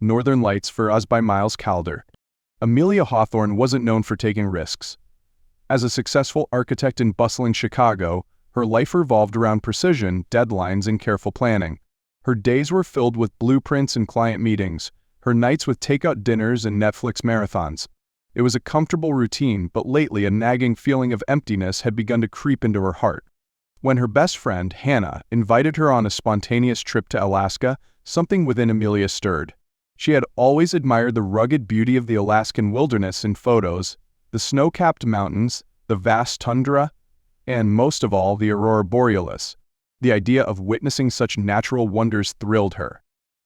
Northern Lights for Us by Miles Calder. Amelia Hawthorne wasn't known for taking risks. As a successful architect in bustling Chicago, her life revolved around precision, deadlines, and careful planning. Her days were filled with blueprints and client meetings, her nights with takeout dinners and Netflix marathons. It was a comfortable routine, but lately a nagging feeling of emptiness had begun to creep into her heart. When her best friend, Hannah, invited her on a spontaneous trip to Alaska, something within Amelia stirred. She had always admired the rugged beauty of the Alaskan wilderness in photos, the snow-capped mountains, the vast tundra, and most of all, the Aurora Borealis. The idea of witnessing such natural wonders thrilled her.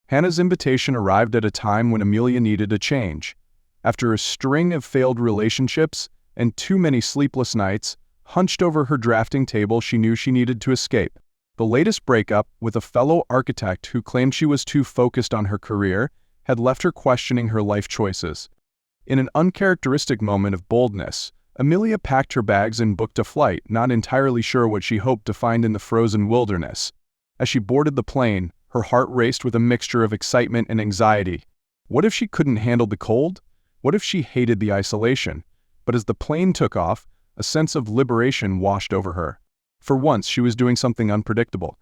Hannah's invitation arrived at a time when Amelia needed a change. After a string of failed relationships and too many sleepless nights, hunched over her drafting table, she knew she needed to escape. The latest breakup, with a fellow architect who claimed she was too focused on her career, had left her questioning her life choices. In an uncharacteristic moment of boldness, Amelia packed her bags and booked a flight, not entirely sure what she hoped to find in the frozen wilderness. As she boarded the plane, her heart raced with a mixture of excitement and anxiety. What if she couldn't handle the cold? What if she hated the isolation? But as the plane took off, a sense of liberation washed over her. For once, she was doing something unpredictable.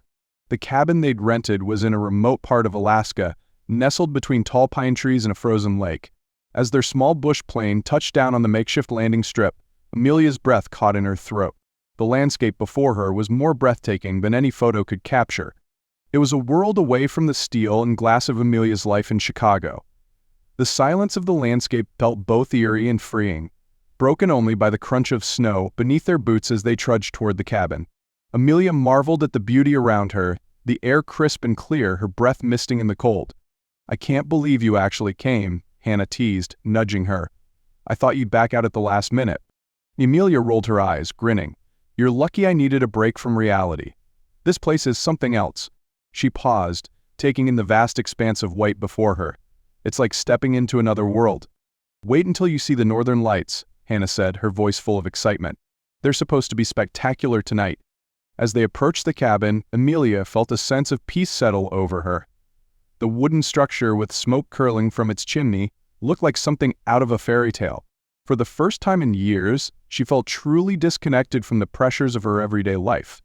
The cabin they'd rented was in a remote part of Alaska, nestled between tall pine trees and a frozen lake. As their small bush plane touched down on the makeshift landing strip, Amelia's breath caught in her throat. The landscape before her was more breathtaking than any photo could capture. It was a world away from the steel and glass of Amelia's life in Chicago. The silence of the landscape felt both eerie and freeing, broken only by the crunch of snow beneath their boots as they trudged toward the cabin. Amelia marveled at the beauty around her, the air crisp and clear, her breath misting in the cold. "I can't believe you actually came," Hannah teased, nudging her. "I thought you'd back out at the last minute." Emilia rolled her eyes, grinning. "You're lucky I needed a break from reality. This place is something else." She paused, taking in the vast expanse of white before her. "It's like stepping into another world." "Wait until you see the Northern Lights," Hannah said, her voice full of excitement. "They're supposed to be spectacular tonight." As they approached the cabin, Emilia felt a sense of peace settle over her. The wooden structure with smoke curling from its chimney looked like something out of a fairy tale. For the first time in years, she felt truly disconnected from the pressures of her everyday life.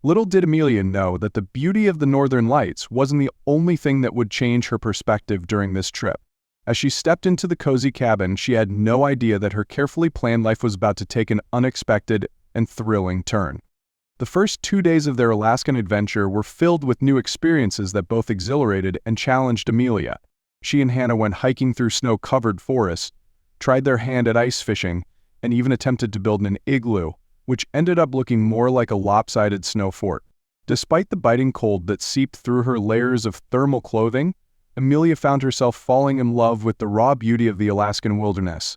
Little did Emilia know that the beauty of the Northern Lights wasn't the only thing that would change her perspective during this trip. As she stepped into the cozy cabin, she had no idea that her carefully planned life was about to take an unexpected and thrilling turn. The first 2 days of their Alaskan adventure were filled with new experiences that both exhilarated and challenged Emilia. She and Hannah went hiking through snow-covered forests, tried their hand at ice fishing, and even attempted to build an igloo, which ended up looking more like a lopsided snow fort. Despite the biting cold that seeped through her layers of thermal clothing, Emilia found herself falling in love with the raw beauty of the Alaskan wilderness.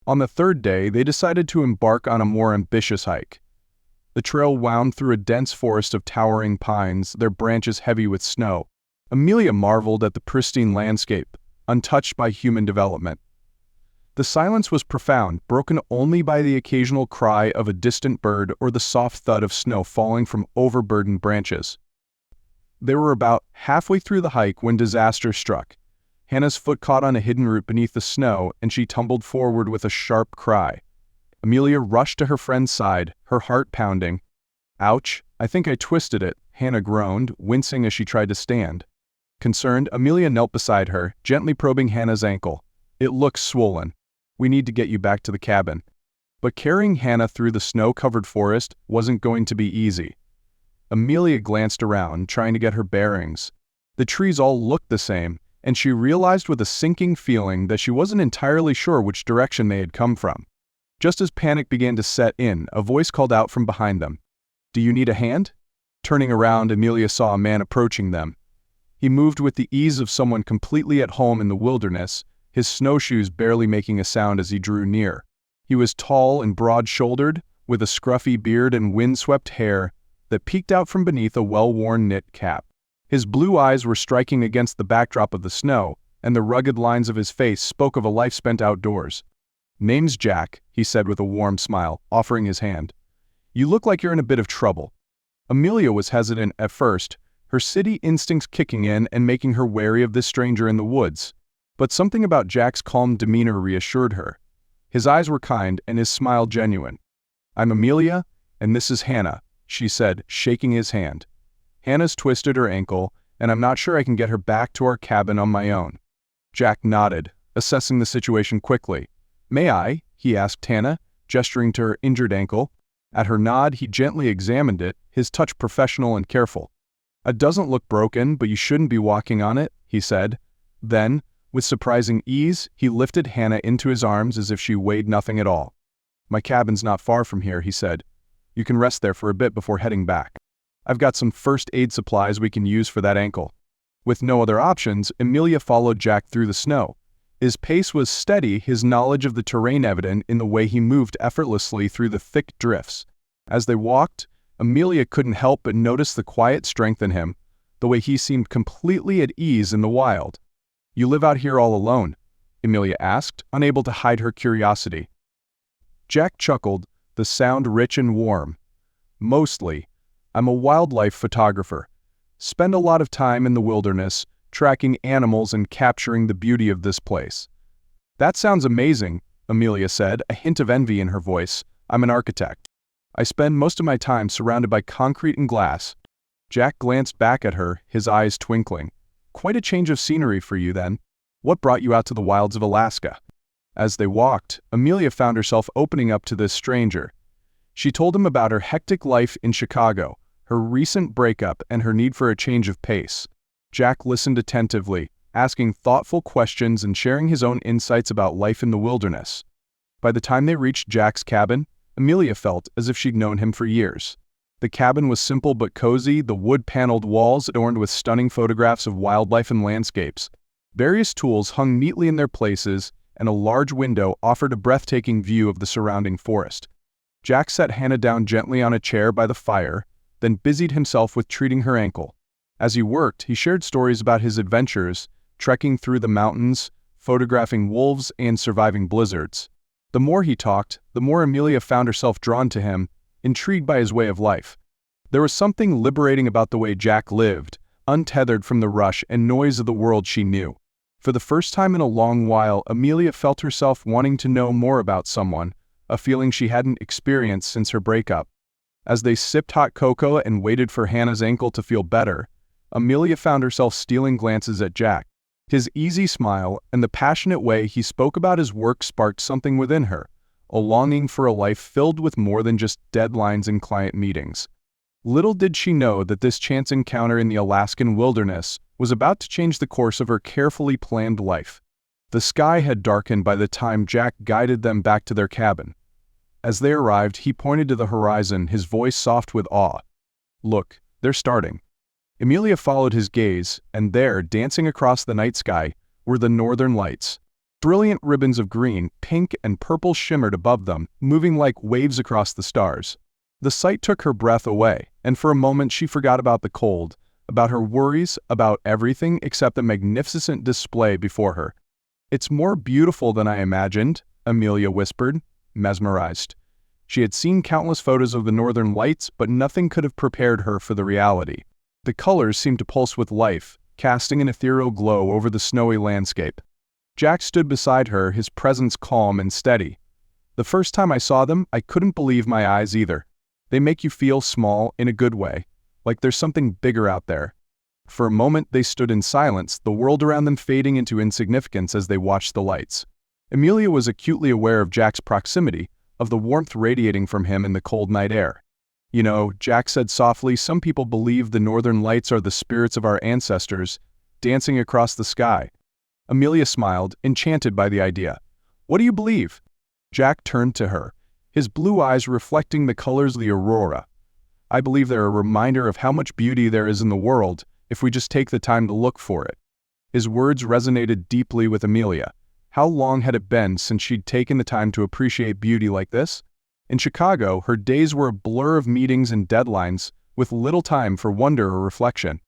On the third day, they decided to embark on a more ambitious hike. The trail wound through a dense forest of towering pines, their branches heavy with snow. Emilia marveled at the pristine landscape, untouched by human development. The silence was profound, broken only by the occasional cry of a distant bird or the soft thud of snow falling from overburdened branches. They were about halfway through the hike when disaster struck. Hannah's foot caught on a hidden root beneath the snow, and she tumbled forward with a sharp cry. Amelia rushed to her friend's side, her heart pounding. "Ouch, I think I twisted it," Hannah groaned, wincing as she tried to stand. Concerned, Amelia knelt beside her, gently probing Hannah's ankle. "It looks swollen. We need to get you back to the cabin." But carrying Hannah through the snow-covered forest wasn't going to be easy. Amelia glanced around, trying to get her bearings. The trees all looked the same, and she realized with a sinking feeling that she wasn't entirely sure which direction they had come from. Just as panic began to set in, a voice called out from behind them. "Do you need a hand?" Turning around, Amelia saw a man approaching them. He moved with the ease of someone completely at home in the wilderness, his snowshoes barely making a sound as he drew near. He was tall and broad-shouldered, with a scruffy beard and windswept hair that peeked out from beneath a well-worn knit cap. His blue eyes were striking against the backdrop of the snow, and the rugged lines of his face spoke of a life spent outdoors. "Name's Jack," he said with a warm smile, offering his hand. "You look like you're in a bit of trouble." Amelia was hesitant at first, her city instincts kicking in and making her wary of this stranger in the woods. But something about Jack's calm demeanor reassured her. His eyes were kind and his smile genuine. "I'm Emilia, and this is Hannah," she said, shaking his hand. "Hannah's twisted her ankle, and I'm not sure I can get her back to our cabin on my own." Jack nodded, assessing the situation quickly. "May I?" he asked Hannah, gesturing to her injured ankle. At her nod, he gently examined it, his touch professional and careful. "It doesn't look broken, but you shouldn't be walking on it," he said. Then, with surprising ease, he lifted Hannah into his arms as if she weighed nothing at all. "My cabin's not far from here," he said. "You can rest there for a bit before heading back. I've got some first aid supplies we can use for that ankle." With no other options, Emilia followed Jack through the snow. His pace was steady, his knowledge of the terrain evident in the way he moved effortlessly through the thick drifts. As they walked, Emilia couldn't help but notice the quiet strength in him, the way he seemed completely at ease in the wild. "You live out here all alone?" Emilia asked, unable to hide her curiosity. Jack chuckled, the sound rich and warm. "Mostly. I'm a wildlife photographer. Spend a lot of time in the wilderness, tracking animals and capturing the beauty of this place." "That sounds amazing," Emilia said, a hint of envy in her voice. "I'm an architect. I spend most of my time surrounded by concrete and glass." Jack glanced back at her, his eyes twinkling. "Quite a change of scenery for you, then. What brought you out to the wilds of Alaska?" As they walked, Emilia found herself opening up to this stranger. She told him about her hectic life in Chicago, her recent breakup, and her need for a change of pace. Jack listened attentively, asking thoughtful questions and sharing his own insights about life in the wilderness. By the time they reached Jack's cabin, Emilia felt as if she'd known him for years. The cabin was simple but cozy, the wood-paneled walls adorned with stunning photographs of wildlife and landscapes. Various tools hung neatly in their places, and a large window offered a breathtaking view of the surrounding forest. Jack set Hannah down gently on a chair by the fire, then busied himself with treating her ankle. As he worked, he shared stories about his adventures, trekking through the mountains, photographing wolves, and surviving blizzards. The more he talked, the more Emilia found herself drawn to him, intrigued by his way of life. There was something liberating about the way Jack lived, untethered from the rush and noise of the world she knew. For the first time in a long while, Emilia felt herself wanting to know more about someone, a feeling she hadn't experienced since her breakup. As they sipped hot cocoa and waited for Hannah's ankle to feel better, Emilia found herself stealing glances at Jack. His easy smile and the passionate way he spoke about his work sparked something within her, a longing for a life filled with more than just deadlines and client meetings. Little did she know that this chance encounter in the Alaskan wilderness was about to change the course of her carefully planned life. The sky had darkened by the time Jack guided them back to their cabin. As they arrived, he pointed to the horizon, his voice soft with awe. "Look, they're starting." Emilia followed his gaze, and there, dancing across the night sky, were the northern lights. Brilliant ribbons of green, pink, and purple shimmered above them, moving like waves across the stars. The sight took her breath away, and for a moment she forgot about the cold, about her worries, about everything except the magnificent display before her. "It's more beautiful than I imagined," Emilia whispered, mesmerized. She had seen countless photos of the northern lights, but nothing could have prepared her for the reality. The colors seemed to pulse with life, casting an ethereal glow over the snowy landscape. Jack stood beside her, his presence calm and steady. "The first time I saw them, I couldn't believe my eyes either. They make you feel small in a good way, like there's something bigger out there." For a moment they stood in silence, the world around them fading into insignificance as they watched the lights. Emilia was acutely aware of Jack's proximity, of the warmth radiating from him in the cold night air. "You know," Jack said softly, "some people believe the northern lights are the spirits of our ancestors, dancing across the sky." Emilia smiled, enchanted by the idea. "What do you believe?" Jack turned to her, his blue eyes reflecting the colors of the Aurora. "I believe they're a reminder of how much beauty there is in the world, if we just take the time to look for it." His words resonated deeply with Emilia. How long had it been since she'd taken the time to appreciate beauty like this? In Chicago, her days were a blur of meetings and deadlines, with little time for wonder or reflection.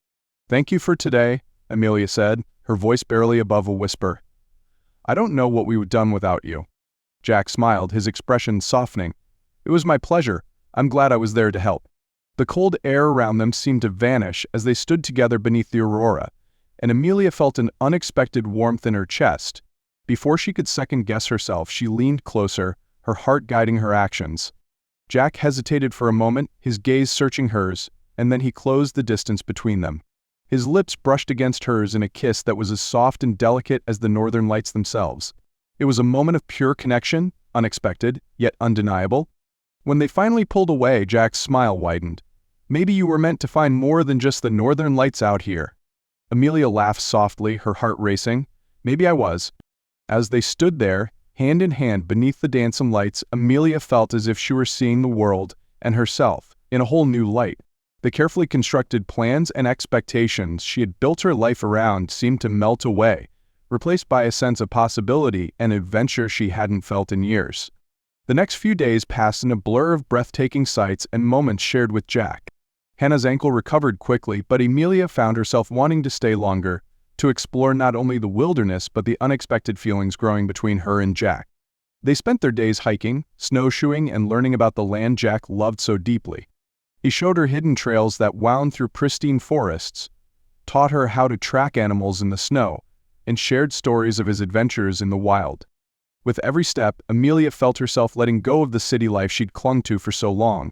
"Thank you for today," Emilia said, her voice barely above a whisper. "I don't know what we would have done without you." Jack smiled, his expression softening. "It was my pleasure. I'm glad I was there to help." The cold air around them seemed to vanish as they stood together beneath the Aurora. and Emilia felt an unexpected warmth in her chest. Before she could second-guess herself, she leaned closer, her heart guiding her actions. Jack hesitated for a moment, his gaze searching hers, and then he closed the distance between them. His lips brushed against hers in a kiss that was as soft and delicate as the northern lights themselves. It was a moment of pure connection, unexpected, yet undeniable. When they finally pulled away, Jack's smile widened. "Maybe you were meant to find more than just the northern lights out here." Emilia laughed softly, her heart racing. "Maybe I was." As they stood there, hand in hand beneath the dancing lights, Emilia felt as if she were seeing the world, and herself, in a whole new light. The carefully constructed plans and expectations she had built her life around seemed to melt away, replaced by a sense of possibility and adventure she hadn't felt in years. The next few days passed in a blur of breathtaking sights and moments shared with Jack. Hannah's ankle recovered quickly, but Emilia found herself wanting to stay longer, to explore not only the wilderness but the unexpected feelings growing between her and Jack. They spent their days hiking, snowshoeing, and learning about the land Jack loved so deeply. He showed her hidden trails that wound through pristine forests, taught her how to track animals in the snow, and shared stories of his adventures in the wild. With every step, Emilia felt herself letting go of the city life she'd clung to for so long.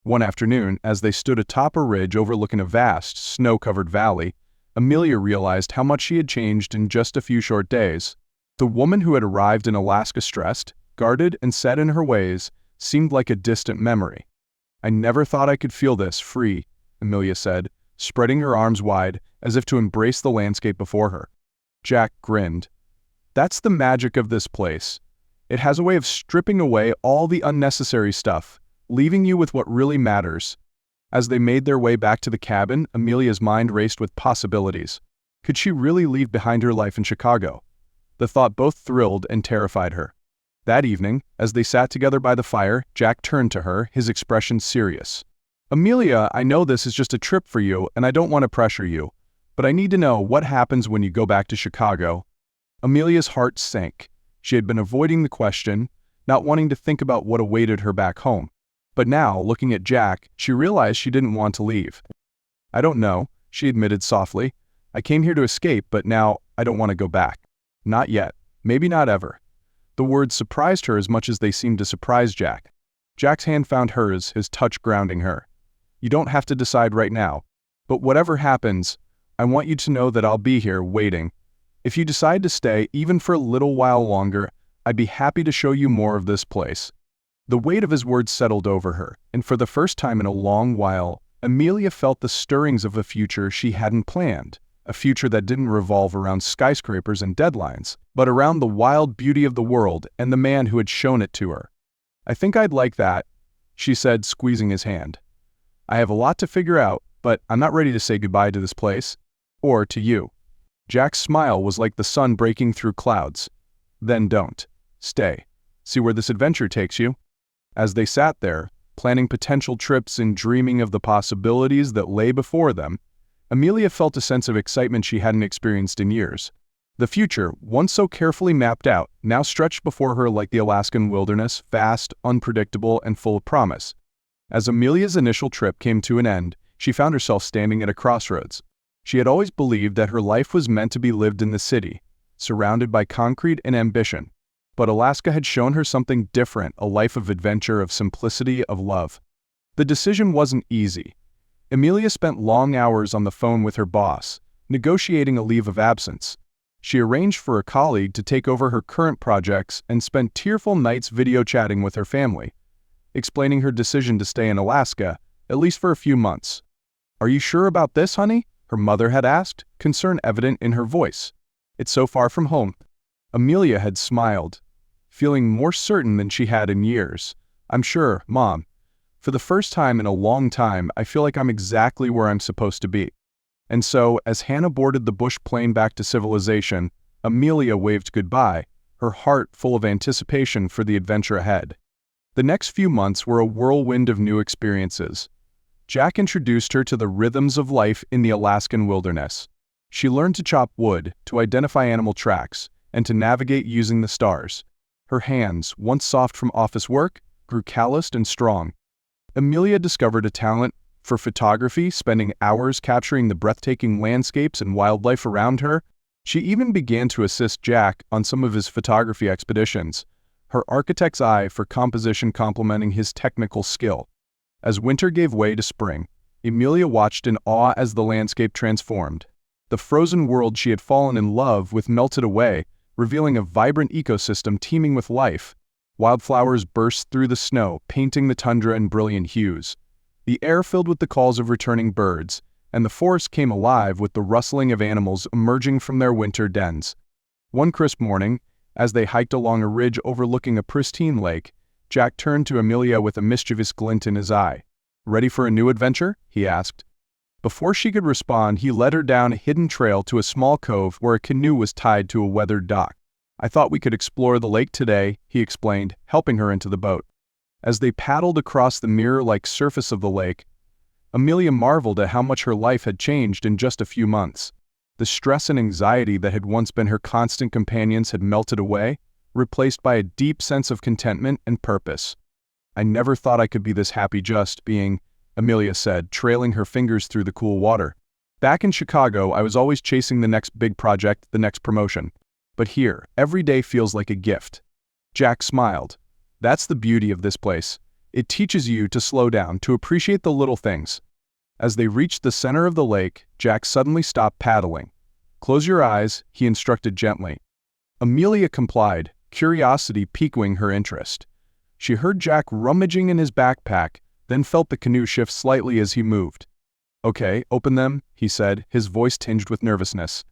One afternoon, as they stood atop a ridge overlooking a vast, snow-covered valley, Emilia realized how much she had changed in just a few short days. The woman who had arrived in Alaska stressed, guarded, and set in her ways seemed like a distant memory. "I never thought I could feel this free," Emilia said, spreading her arms wide as if to embrace the landscape before her. Jack grinned. "That's the magic of this place. It has a way of stripping away all the unnecessary stuff, leaving you with what really matters." As they made their way back to the cabin, Emilia's mind raced with possibilities. Could she really leave behind her life in Chicago? The thought both thrilled and terrified her. That evening, as they sat together by the fire, Jack turned to her, his expression serious. "Emilia, I know this is just a trip for you, and I don't want to pressure you, but I need to know what happens when you go back to Chicago." Emilia's heart sank. She had been avoiding the question, not wanting to think about what awaited her back home. But now, looking at Jack, she realized she didn't want to leave. "I don't know," she admitted softly. "I came here to escape, but now I don't want to go back. Not yet. Maybe not ever." The words surprised her as much as they seemed to surprise Jack. Jack's hand found hers, his touch grounding her. "You don't have to decide right now. But whatever happens, I want you to know that I'll be here, waiting. If you decide to stay, even for a little while longer, I'd be happy to show you more of this place." The weight of his words settled over her, and for the first time in a long while, Emilia felt the stirrings of a future she hadn't planned. A future that didn't revolve around skyscrapers and deadlines, but around the wild beauty of the world and the man who had shown it to her. "I think I'd like that," she said, squeezing his hand. "I have a lot to figure out, but I'm not ready to say goodbye to this place. Or to you." Jack's smile was like the sun breaking through clouds. "Then don't. Stay. See where this adventure takes you." As they sat there, planning potential trips and dreaming of the possibilities that lay before them, Emilia felt a sense of excitement she hadn't experienced in years. The future, once so carefully mapped out, now stretched before her like the Alaskan wilderness, vast, unpredictable, and full of promise. As Emilia's initial trip came to an end, she found herself standing at a crossroads. She had always believed that her life was meant to be lived in the city, surrounded by concrete and ambition. But Alaska had shown her something different, a life of adventure, of simplicity, of love. The decision wasn't easy. Emilia spent long hours on the phone with her boss, negotiating a leave of absence. She arranged for a colleague to take over her current projects and spent tearful nights video chatting with her family, explaining her decision to stay in Alaska, at least for a few months. "Are you sure about this, honey?" her mother had asked, concern evident in her voice. "It's so far from home." Emilia had smiled, feeling more certain than she had in years. "I'm sure, Mom. For the first time in a long time, I feel like I'm exactly where I'm supposed to be." And so, as Hannah boarded the bush plane back to civilization, Emilia waved goodbye, her heart full of anticipation for the adventure ahead. The next few months were a whirlwind of new experiences. Jack introduced her to the rhythms of life in the Alaskan wilderness. She learned to chop wood, to identify animal tracks, and to navigate using the stars. Her hands, once soft from office work, grew calloused and strong. Emilia discovered a talent for photography, spending hours capturing the breathtaking landscapes and wildlife around her. She even began to assist Jack on some of his photography expeditions, her architect's eye for composition complementing his technical skill. As winter gave way to spring, Emilia watched in awe as the landscape transformed. The frozen world she had fallen in love with melted away, revealing a vibrant ecosystem teeming with life. Wildflowers burst through the snow, painting the tundra in brilliant hues. The air filled with the calls of returning birds, and the forest came alive with the rustling of animals emerging from their winter dens. One crisp morning, as they hiked along a ridge overlooking a pristine lake, Jack turned to Emilia with a mischievous glint in his eye. "Ready for a new adventure?" he asked. Before she could respond, he led her down a hidden trail to a small cove where a canoe was tied to a weathered dock. "I thought we could explore the lake today," he explained, helping her into the boat. As they paddled across the mirror-like surface of the lake, Emilia marveled at how much her life had changed in just a few months. The stress and anxiety that had once been her constant companions had melted away, replaced by a deep sense of contentment and purpose. "I never thought I could be this happy just being," Emilia said, trailing her fingers through the cool water. "Back in Chicago, I was always chasing the next big project, the next promotion. But here, every day feels like a gift." Jack smiled. "That's the beauty of this place. It teaches you to slow down, to appreciate the little things." As they reached the center of the lake, Jack suddenly stopped paddling. "Close your eyes," he instructed gently. Emilia complied, curiosity piquing her interest. She heard Jack rummaging in his backpack, then felt the canoe shift slightly as he moved. "Okay, open them," he said, his voice tinged with nervousness.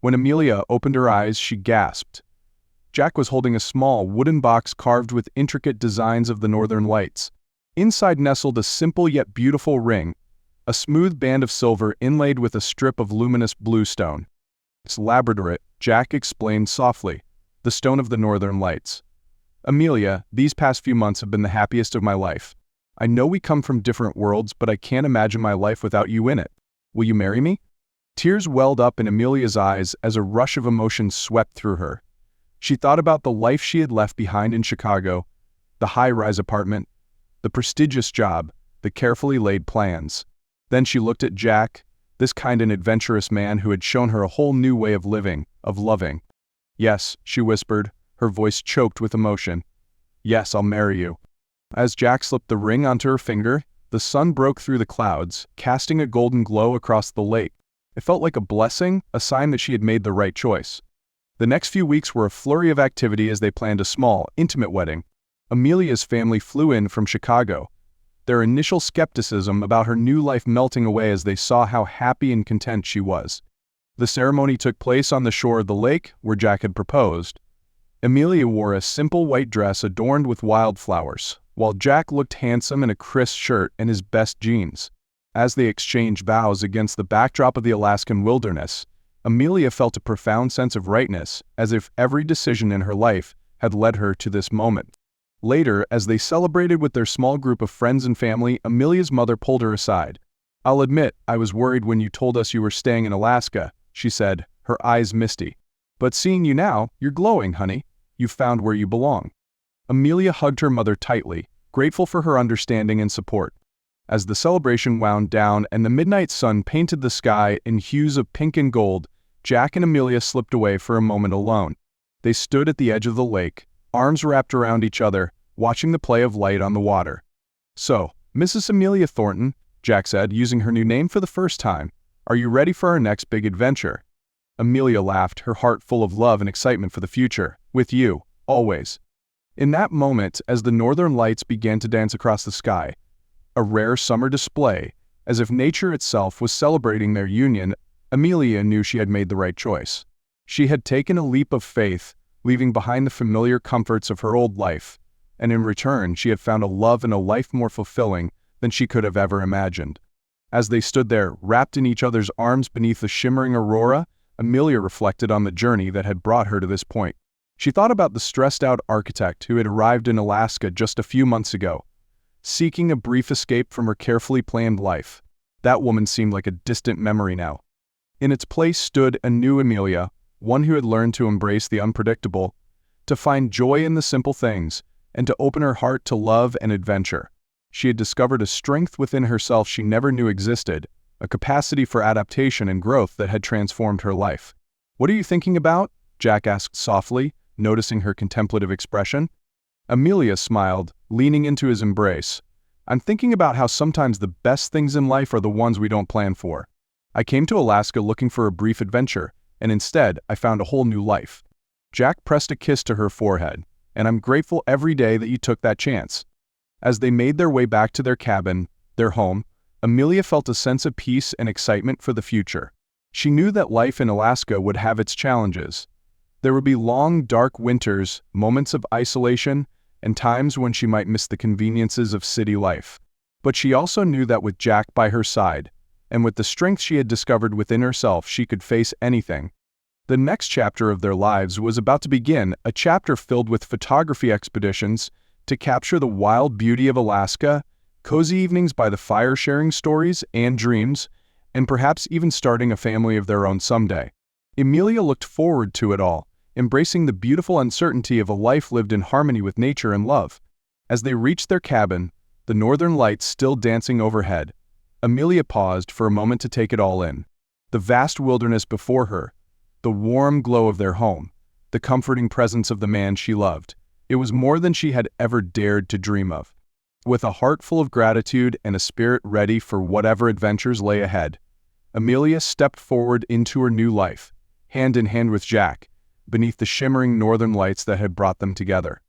When Emilia opened her eyes, she gasped. Jack was holding a small wooden box carved with intricate designs of the northern lights. Inside nestled a simple yet beautiful ring, a smooth band of silver inlaid with a strip of luminous blue stone. "It's labradorite," Jack explained softly, "the stone of the northern lights. Emilia, these past few months have been the happiest of my life. I know we come from different worlds, but I can't imagine my life without you in it. Will you marry me?" Tears welled up in Emilia's eyes as a rush of emotion swept through her. She thought about the life she had left behind in Chicago, the high-rise apartment, the prestigious job, the carefully laid plans. Then she looked at Jack, this kind and adventurous man who had shown her a whole new way of living, of loving. "Yes," she whispered, her voice choked with emotion. "Yes, I'll marry you." As Jack slipped the ring onto her finger, the sun broke through the clouds, casting a golden glow across the lake. It felt like a blessing, a sign that she had made the right choice. The next few weeks were a flurry of activity as they planned a small, intimate wedding. Emilia's family flew in from Chicago, their initial skepticism about her new life melting away as they saw how happy and content she was. The ceremony took place on the shore of the lake where Jack had proposed. Emilia wore a simple white dress adorned with wildflowers, while Jack looked handsome in a crisp shirt and his best jeans. As they exchanged vows against the backdrop of the Alaskan wilderness, Emilia felt a profound sense of rightness, as if every decision in her life had led her to this moment. Later, as they celebrated with their small group of friends and family, Emilia's mother pulled her aside. "I'll admit, I was worried when you told us you were staying in Alaska," she said, her eyes misty. "But seeing you now, you're glowing, honey. You've found where you belong." Emilia hugged her mother tightly, grateful for her understanding and support. As the celebration wound down and the midnight sun painted the sky in hues of pink and gold, Jack and Emilia slipped away for a moment alone. They stood at the edge of the lake, arms wrapped around each other, watching the play of light on the water. "So, Mrs. Emilia Thornton," Jack said, using her new name for the first time, "are you ready for our next big adventure?" Emilia laughed, her heart full of love and excitement for the future. "With you, always." In that moment, as the northern lights began to dance across the sky, a rare summer display, as if nature itself was celebrating their union, Emilia knew she had made the right choice. She had taken a leap of faith, leaving behind the familiar comforts of her old life, and in return she had found a love and a life more fulfilling than she could have ever imagined. As they stood there, wrapped in each other's arms beneath the shimmering aurora, Emilia reflected on the journey that had brought her to this point. She thought about the stressed-out architect who had arrived in Alaska just a few months ago, seeking a brief escape from her carefully planned life. That woman seemed like a distant memory now. In its place stood a new Emilia, one who had learned to embrace the unpredictable, to find joy in the simple things, and to open her heart to love and adventure. she had discovered a strength within herself she never knew existed, a capacity for adaptation and growth that had transformed her life. "What are you thinking about?" Jack asked softly, noticing her contemplative expression. Emilia smiled, leaning into his embrace. "I'm thinking about how sometimes the best things in life are the ones we don't plan for. I came to Alaska looking for a brief adventure, and instead I found a whole new life." Jack pressed a kiss to her forehead. "And I'm grateful every day that you took that chance." As they made their way back to their cabin, their home, Emilia felt a sense of peace and excitement for the future. She knew that life in Alaska would have its challenges. There would be long, dark winters, moments of isolation, and times when she might miss the conveniences of city life. But she also knew that with Jack by her side, and with the strength she had discovered within herself, she could face anything. The next chapter of their lives was about to begin, a chapter filled with photography expeditions to capture the wild beauty of Alaska, cozy evenings by the fire sharing stories and dreams, and perhaps even starting a family of their own someday. Emilia looked forward to it all, embracing the beautiful uncertainty of a life lived in harmony with nature and love. As they reached their cabin, the northern lights still dancing overhead, Emilia paused for a moment to take it all in. The vast wilderness before her, the warm glow of their home, the comforting presence of the man she loved. It was more than she had ever dared to dream of. With a heart full of gratitude and a spirit ready for whatever adventures lay ahead, Emilia stepped forward into her new life, hand in hand with Jack, beneath the shimmering northern lights that had brought them together.